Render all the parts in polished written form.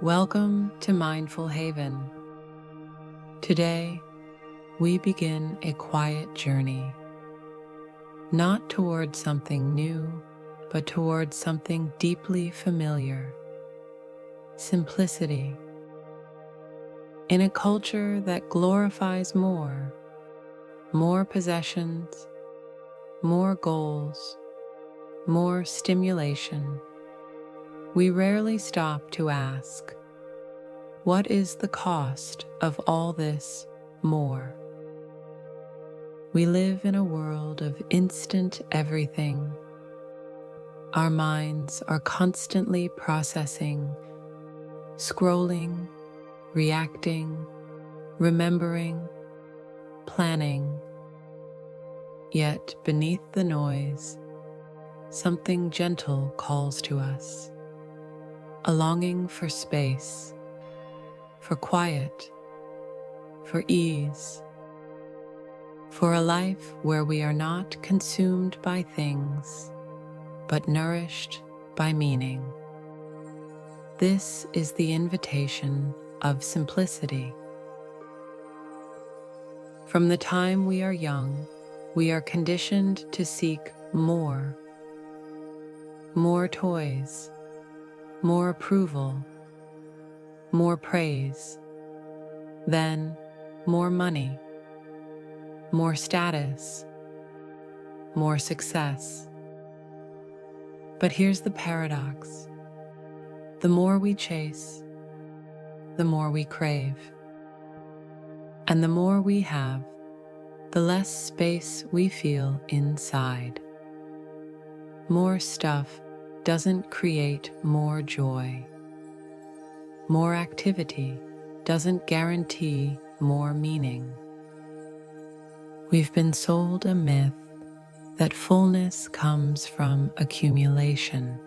Welcome to Mindful Haven. Today, we begin a quiet journey, not towards something new, but towards something deeply familiar: simplicity. In a culture that glorifies more possessions, more goals, more stimulation, we rarely stop to ask, what is the cost of all this more? We live in a world of instant everything. Our minds are constantly processing, scrolling, reacting, remembering, planning. Yet beneath the noise, something gentle calls to us, a longing for space, for quiet, for ease, for a life where we are not consumed by things, but nourished by meaning. This is the invitation of simplicity. From the time we are young, we are conditioned to seek more toys, more approval, more praise, then more money, more status, more success. But here's the paradox. The more we chase, the more we crave. And the more we have, the less space we feel inside. More stuff doesn't create more joy. More activity doesn't guarantee more meaning. We've been sold a myth that fullness comes from accumulation,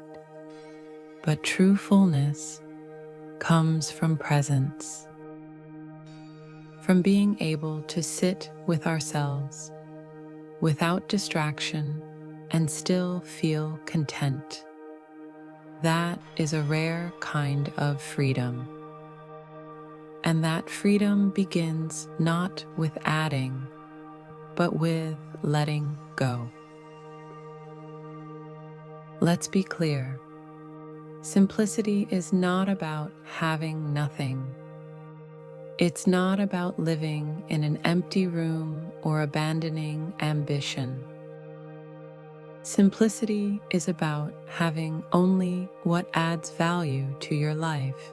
but true fullness comes from presence, from being able to sit with ourselves without distraction and still feel content. That is a rare kind of freedom. And that freedom begins not with adding, but with letting go. Let's be clear. Simplicity is not about having nothing. It's not about living in an empty room or abandoning ambition. Simplicity is about having only what adds value to your life.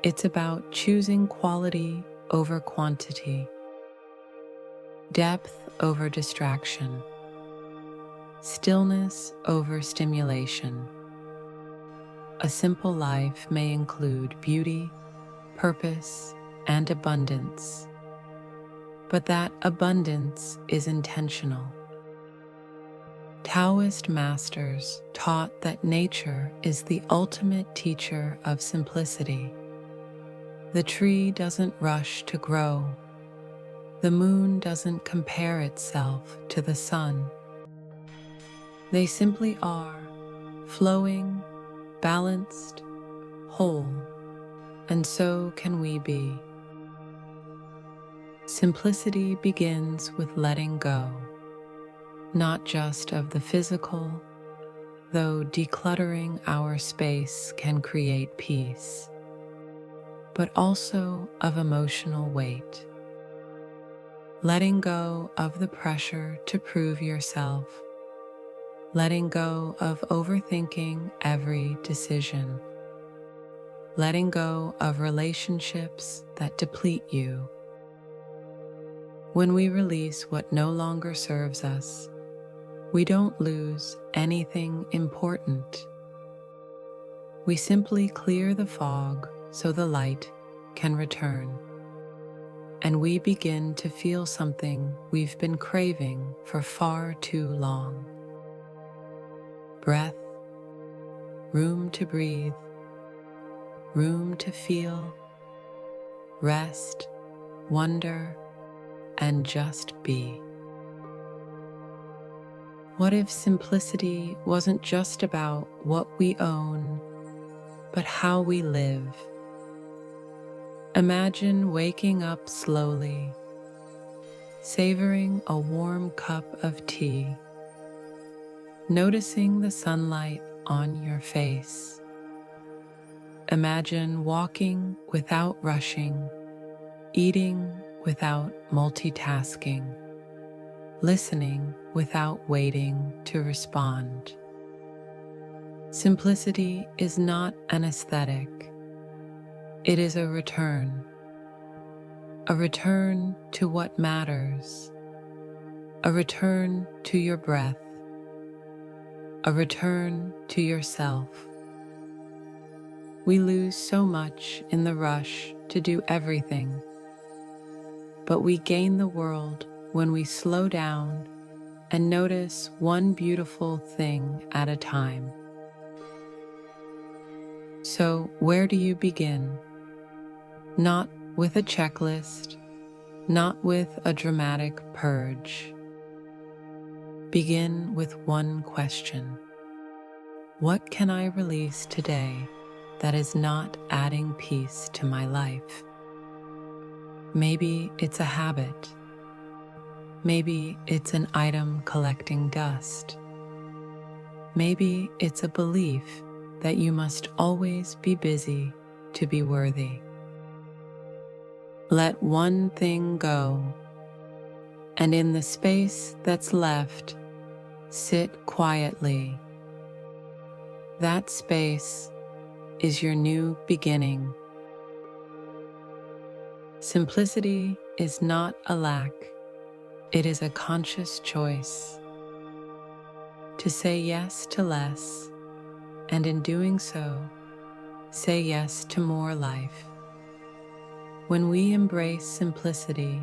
It's about choosing quality over quantity, depth over distraction, stillness over stimulation. A simple life may include beauty, purpose, and abundance, but that abundance is intentional. Taoist masters taught that nature is the ultimate teacher of simplicity. The tree doesn't rush to grow. The moon doesn't compare itself to the sun. They simply are, flowing, balanced, whole, and so can we be. Simplicity begins with letting go, not just of the physical, though decluttering our space can create peace, but also of emotional weight. Letting go of the pressure to prove yourself, letting go of overthinking every decision, letting go of relationships that deplete you. When we release what no longer serves us, we don't lose anything important. We simply clear the fog so the light can return, and we begin to feel something we've been craving for far too long. Breath, room to breathe, room to feel, rest, wonder, and just be. What if simplicity wasn't just about what we own, but how we live. Imagine waking up slowly, savoring a warm cup of tea, noticing the sunlight on your face. Imagine walking without rushing, eating without multitasking, listening without waiting to respond. Simplicity is not an aesthetic. It is a return to what matters, a return to your breath, a return to yourself. We lose so much in the rush to do everything, but we gain the world when we slow down and notice one beautiful thing at a time. So, where do you begin? Not with a checklist, not with a dramatic purge. Begin with one question. What can I release today that is not adding peace to my life? Maybe it's a habit. Maybe it's an item collecting dust. Maybe it's a belief that you must always be busy to be worthy. Let one thing go, and in the space that's left, sit quietly. That space is your new beginning. Simplicity is not a lack, it is a conscious choice to say yes to less, and in doing so, say yes to more life. When we embrace simplicity,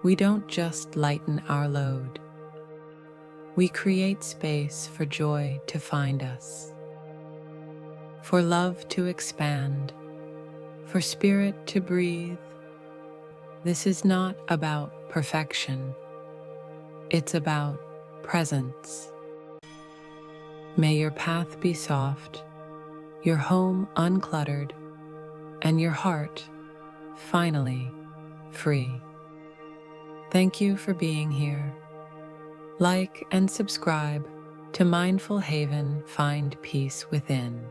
we don't just lighten our load. We create space for joy to find us, for love to expand, for spirit to breathe. This is not about perfection. It's about presence. May your path be soft, your home uncluttered, and your heart finally free. Thank you for being here. Like and subscribe to Mindful Haven. Find peace within.